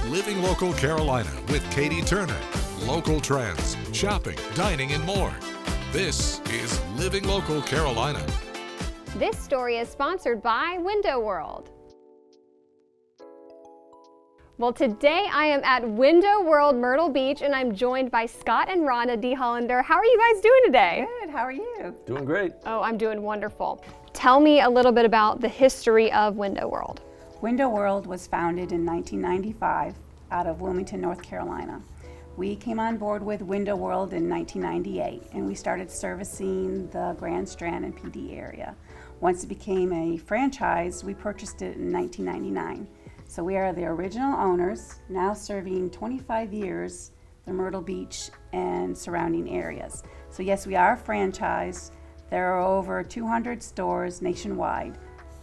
Living Local Carolina with Katie Turner. Local trends, shopping, dining, and more. This is Living Local Carolina. This story is sponsored by Window World. Well, today I am at Window World Myrtle Beach and I'm joined by Scott and Rhonda D. Hollander. How are you guys doing today? Good, how are you? Doing great. Oh, I'm doing wonderful. Tell me a little bit about the history of Window World. Window World was founded in 1995 out of Wilmington, North Carolina. We came on board with Window World in 1998 and we started servicing the Grand Strand and PD area. Once it became a franchise, we purchased it in 1999. So we are the original owners, now serving 25 years the Myrtle Beach and surrounding areas. So yes, we are a franchise. There are over 200 stores nationwide,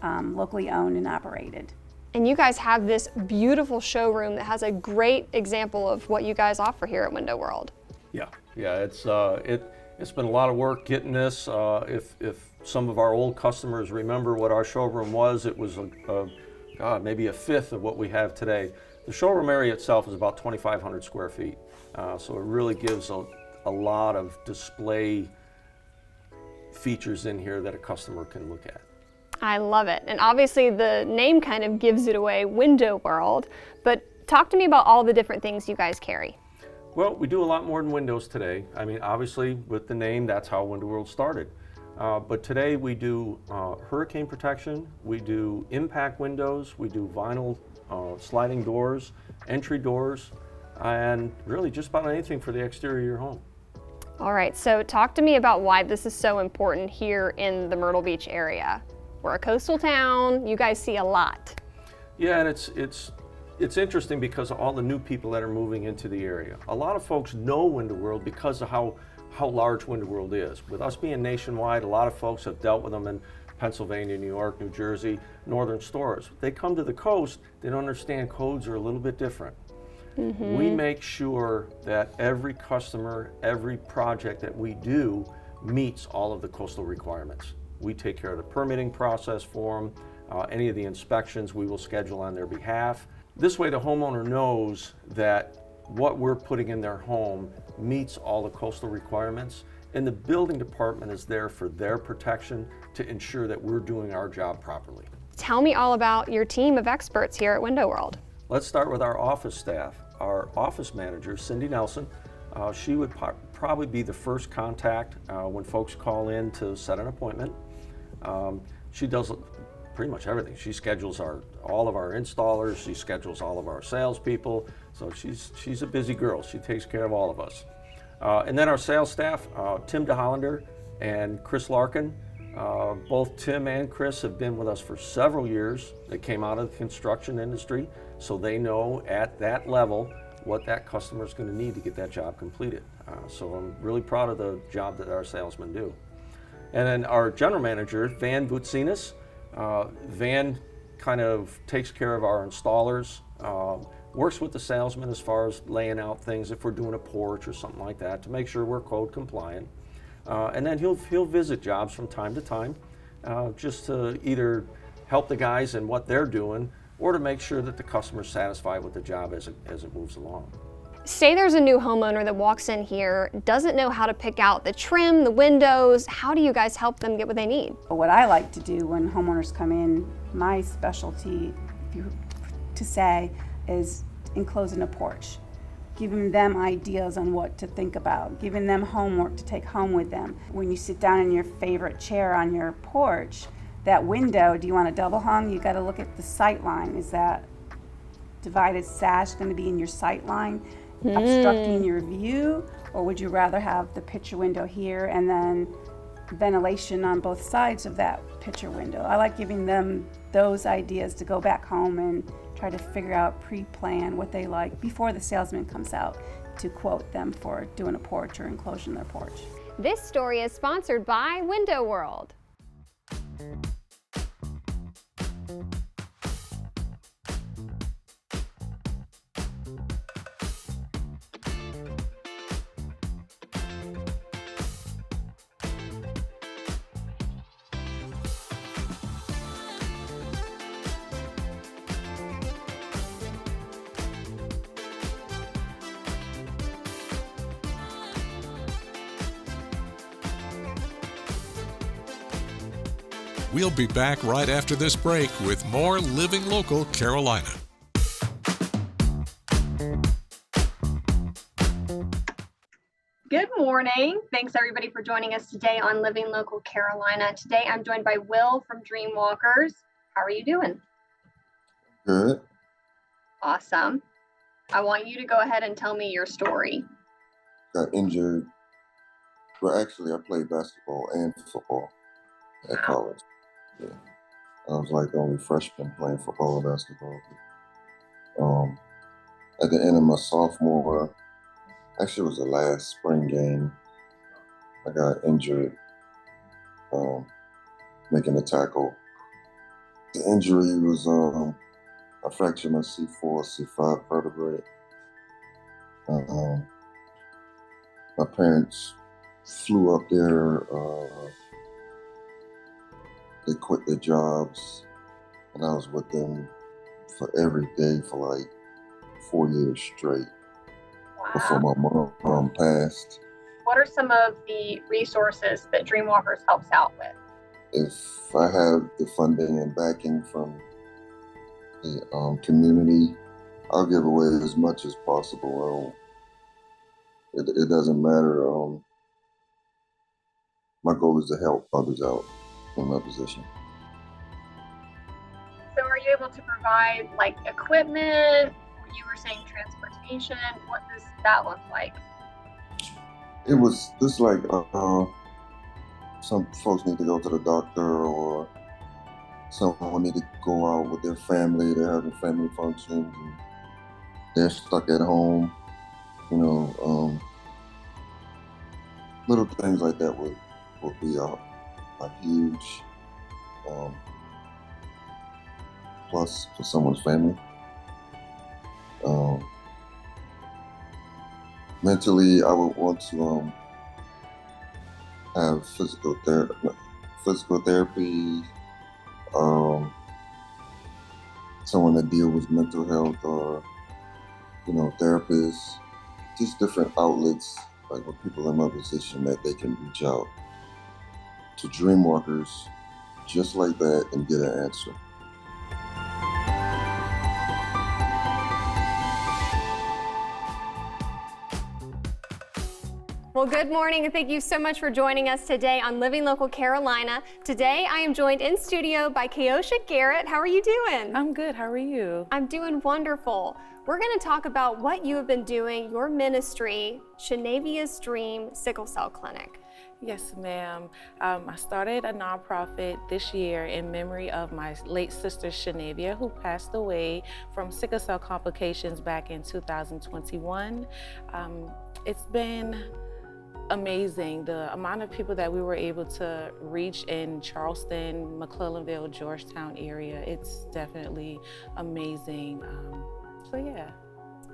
locally owned and operated. And you guys have this beautiful showroom that has a great example of what you guys offer here at Window World. Yeah, it's been a lot of work getting this. If some of our old customers remember what our showroom was, it was maybe a fifth of what we have today. The showroom area itself is about 2,500 square feet, so it really gives a lot of display features in here that a customer can look at. I love it. And obviously the name kind of gives it away, Window World, but talk to me about all the different things you guys carry. Well, we do a lot more than windows today. I mean, obviously with the name, that's how Window World started. But today we do hurricane protection, we do impact windows, we do vinyl sliding doors, entry doors, and really just about anything for the exterior of your home. All right, so talk to me about why this is so important here in the Myrtle Beach area. We're a coastal town, you guys see a lot. Yeah, and it's interesting because of all the new people that are moving into the area. A lot of folks know Window World because of how large Window World is. With us being nationwide, a lot of folks have dealt with them in Pennsylvania, New York, New Jersey, northern stores. They come to the coast, they don't understand codes are a little bit different. Mm-hmm. We make sure that every customer, every project that we do meets all of the coastal requirements. We take care of the permitting process for them. Any of the inspections we will schedule on their behalf. This way the homeowner knows that what we're putting in their home meets all the coastal requirements, and the building department is there for their protection to ensure that we're doing our job properly. Tell me all about your team of experts here at Window World. Let's start with our office staff. Our office manager, Cindy Nelson, she would probably be the first contact when folks call in to set an appointment. She does pretty much everything. She schedules all of our installers, she schedules all of our salespeople, so she's a busy girl. She takes care of all of us. And then our sales staff, Tim DeHollander and Chris Larkin. Both Tim and Chris have been with us for several years. They came out of the construction industry, so they know at that level what that customer is going to need to get that job completed. So I'm really proud of the job that our salesmen do. And then our general manager, Van Vutsinas. Van kind of takes care of our installers, works with the salesman as far as laying out things if we're doing a porch or something like that to make sure we're code compliant. And then he'll visit jobs from time to time just to either help the guys in what they're doing or to make sure that the customer's satisfied with the job as it moves along. Say there's a new homeowner that walks in here, doesn't know how to pick out the trim, the windows. How do you guys help them get what they need? What I like to do when homeowners come in, my specialty to say is enclosing a porch, giving them ideas on what to think about, giving them homework to take home with them. When you sit down in your favorite chair on your porch, that window, do you want a double hung? You got to look at the sight line. Is that divided sash going to be in your sight line, obstructing your view, or would you rather have the picture window here and then ventilation on both sides of that picture window? I like giving them those ideas to go back home and try to figure out, pre-plan what they like before the salesman comes out to quote them for doing a porch or enclosing their porch. This story is sponsored by Window World. We'll be back right after this break with more Living Local Carolina. Good morning. Thanks everybody for joining us today on Living Local Carolina. Today I'm joined by Will from Dreamwalkers. How are you doing? Good. Awesome. I want you to go ahead and tell me your story. Got injured. Well, actually, I played basketball and football at college. Yeah. I was like the only freshman playing football and basketball. At the end of my sophomore, actually it was the last spring game, I got injured making a tackle. The injury was I fractured my C4, C5 vertebrae. My parents flew up there. They quit their jobs, and I was with them for every day for like 4 years straight before my mom passed. What are some of the resources that Dreamwalkers helps out with? If I have the funding and backing from the community, I'll give away as much as possible. It doesn't matter. My goal is to help others out in my position. So are you able to provide like equipment? You were saying transportation. What does that look like? It was just like some folks need to go to the doctor, or someone need to go out with their family. They're having family functions and they're stuck at home. You know, little things like that would be a huge plus for someone's family. Mentally, I would want to have physical therapy, someone that deals with mental health, or therapists, just different outlets, like with people in my position that they can reach out to Dreamwalkers just like that and get an answer. Well, good morning and thank you so much for joining us today on Living Local Carolina. Today I am joined in studio by Keosha Garrett. How are you doing? I'm good. How are you? I'm doing wonderful. We're going to talk about what you have been doing, your ministry, Shanavia's Dream Sickle Cell Clinic. Yes, ma'am. I started a nonprofit this year in memory of my late sister Shanavia, who passed away from sickle cell complications back in 2021. It's been amazing, the amount of people that we were able to reach in Charleston, McClellanville, Georgetown area. It's definitely amazing. So yeah.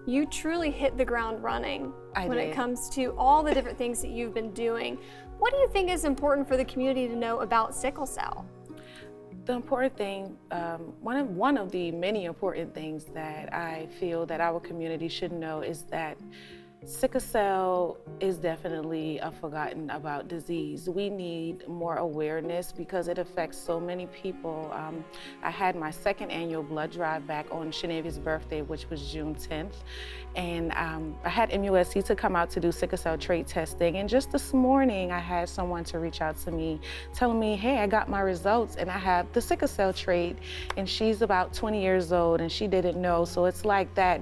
You truly hit the ground running when it comes to all the different things that you've been doing. What do you think is important for the community to know about sickle cell? The important thing, one of the many important things that I feel that our community should know is that sickle cell is definitely a forgotten about disease. We need more awareness because it affects so many people. I had my second annual blood drive back on Shanavia's birthday, which was June 10th. And I had MUSC to come out to do sickle cell trait testing. And just this morning, I had someone to reach out to me telling me, hey, I got my results and I have the sickle cell trait. And she's about 20 years old and she didn't know. So it's like that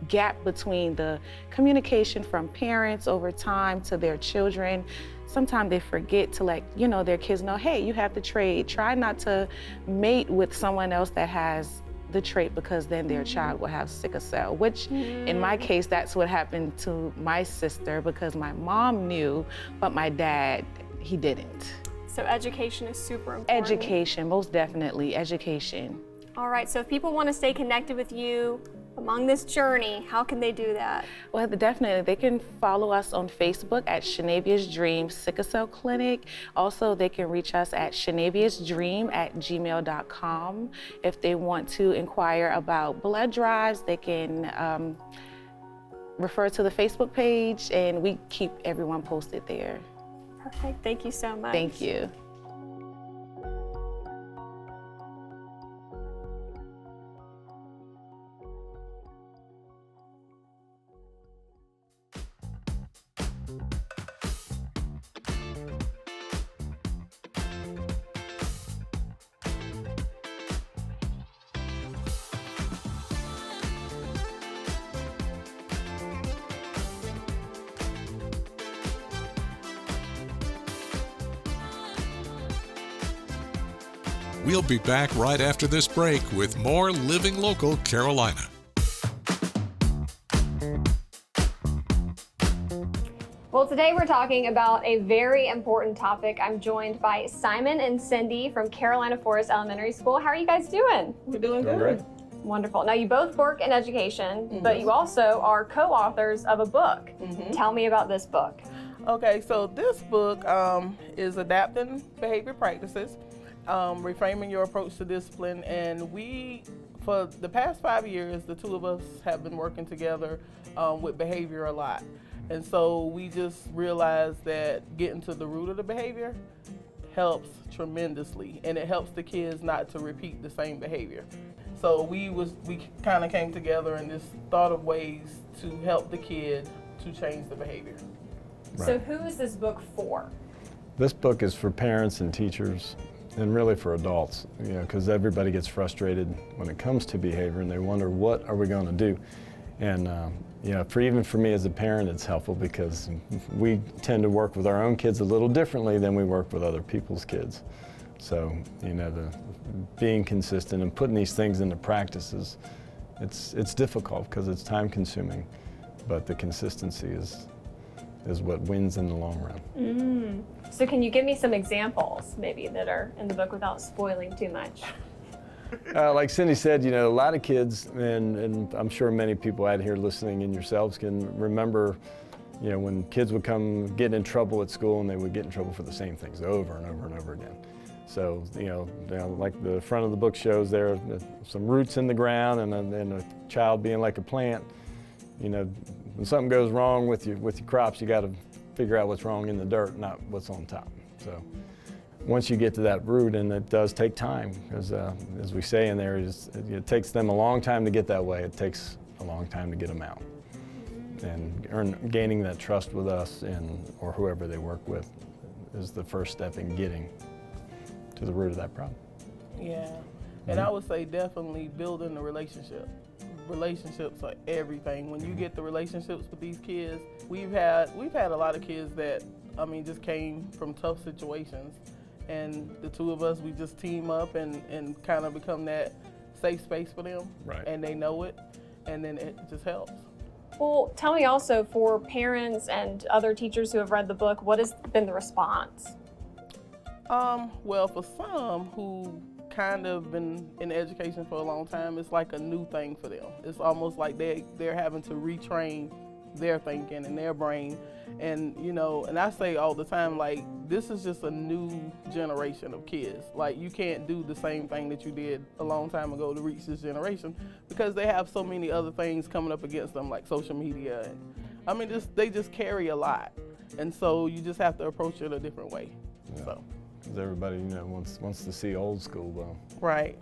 gap between the communication from parents over time to their children. Sometimes they forget to let their kids know, hey, you have the trait. Try not to mate with someone else that has the trait because then their child will have sickle cell, which in my case, that's what happened to my sister because my mom knew, but my dad, he didn't. So education is super important. Education, most definitely, education. All right, so if people want to stay connected with you along this journey, how can they do that? Well, definitely, they can follow us on Facebook at Shanavia's Dream Sickle Cell Clinic. Also, they can reach us at shanaviasdream@gmail.com. If they want to inquire about blood drives, they can refer to the Facebook page, and we keep everyone posted there. Perfect, thank you so much. Thank you. We'll be back right after this break with more Living Local Carolina. Well, today we're talking about a very important topic. I'm joined by Simon and Cindy from Carolina Forest Elementary School. How are you guys doing? We're doing good. Great. Wonderful. Now, you both work in education, but you also are co-authors of a book. Tell me about this book. Okay, so this book is Adapting Behavior Practices, Reframing Your Approach to Discipline. And we, for the past 5 years, the two of us have been working together with behavior a lot. And so we just realized that getting to the root of the behavior helps tremendously, and it helps the kids not to repeat the same behavior. So we kind of came together and just thought of ways to help the kid to change the behavior. So who is this book for? This book is for parents and teachers, and really for adults, because everybody gets frustrated when it comes to behavior, and they wonder, what are we going to do? And even for me as a parent, it's helpful because we tend to work with our own kids a little differently than we work with other people's kids. So, the being consistent and putting these things into practice it's difficult because it's time consuming, but the consistency is what wins in the long run. So can you give me some examples maybe that are in the book without spoiling too much? Like Cindy said, a lot of kids, and I'm sure many people out here listening and yourselves can remember, when kids would come get in trouble at school and they would get in trouble for the same things over and over and over again. So, like the front of the book shows there, some roots in the ground and a child being like a plant. When something goes wrong with your crops, you got to figure out what's wrong in the dirt, not what's on top. So once you get to that root, and it does take time, because as we say in there, it takes them a long time to get that way. It takes a long time to get them out. And gaining that trust with us or whoever they work with is the first step in getting to the root of that problem. Yeah, and I would say definitely building the relationship. Relationships are everything. When you get the relationships with these kids, we've had a lot of kids that, just came from tough situations. And the two of us, we just team up and kind of become that safe space for them. Right. And they know it, and then it just helps. Well, tell me also, for parents and other teachers who have read the book, what has been the response? Well, for some who kind of been in education for a long time, it's like a new thing for them. It's almost like they're having to retrain their thinking and their brain. And, and I say all the time, like, this is just a new generation of kids. Like, you can't do the same thing that you did a long time ago to reach this generation, because they have so many other things coming up against them, like social media. And they just carry a lot. And so you just have to approach it a different way. Yeah. So. Because everybody, wants to see old school. Well, Right.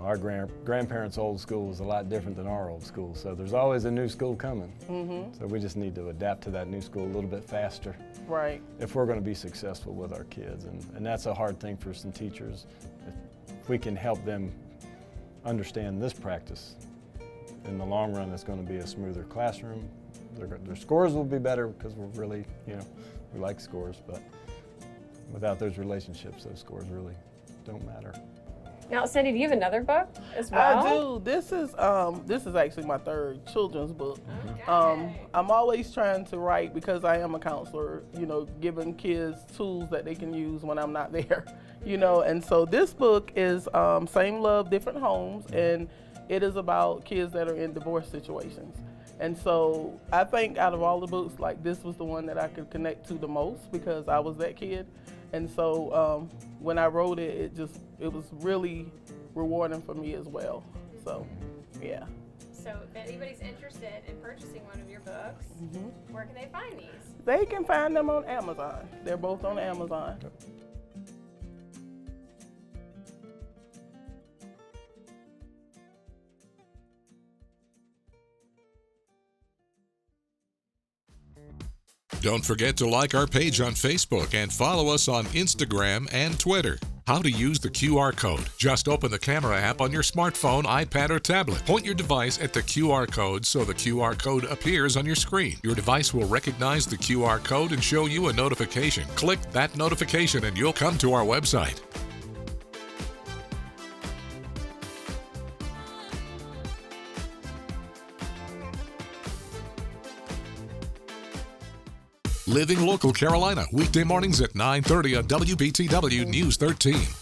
Our grandparents' old school was a lot different than our old school, so there's always a new school coming. So we just need to adapt to that new school a little bit faster. Right. If we're going to be successful with our kids, and that's a hard thing for some teachers. If we can help them understand this practice, in the long run, it's going to be a smoother classroom. Their scores will be better because we're really, we like scores, but without those relationships, those scores really don't matter. Now, Cindy, do you have another book as well? I do. This is actually my third children's book. I'm always trying to write, because I am a counselor, giving kids tools that they can use when I'm not there, and so this book is Same Love, Different Homes, and it is about kids that are in divorce situations. And so I think out of all the books, like, this was the one that I could connect to the most, because I was that kid. And so when I wrote it, it was really rewarding for me as well. So, yeah. So if anybody's interested in purchasing one of your books, where can they find these? They can find them on Amazon. They're both on Amazon. Don't forget to like our page on Facebook and follow us on Instagram and Twitter. How to use the QR code. Just open the camera app on your smartphone, iPad, or tablet. Point your device at the QR code so the QR code appears on your screen. Your device will recognize the QR code and show you a notification. Click that notification and you'll come to our website. Living Local Carolina, weekday mornings at 9:30 on WBTW News 13.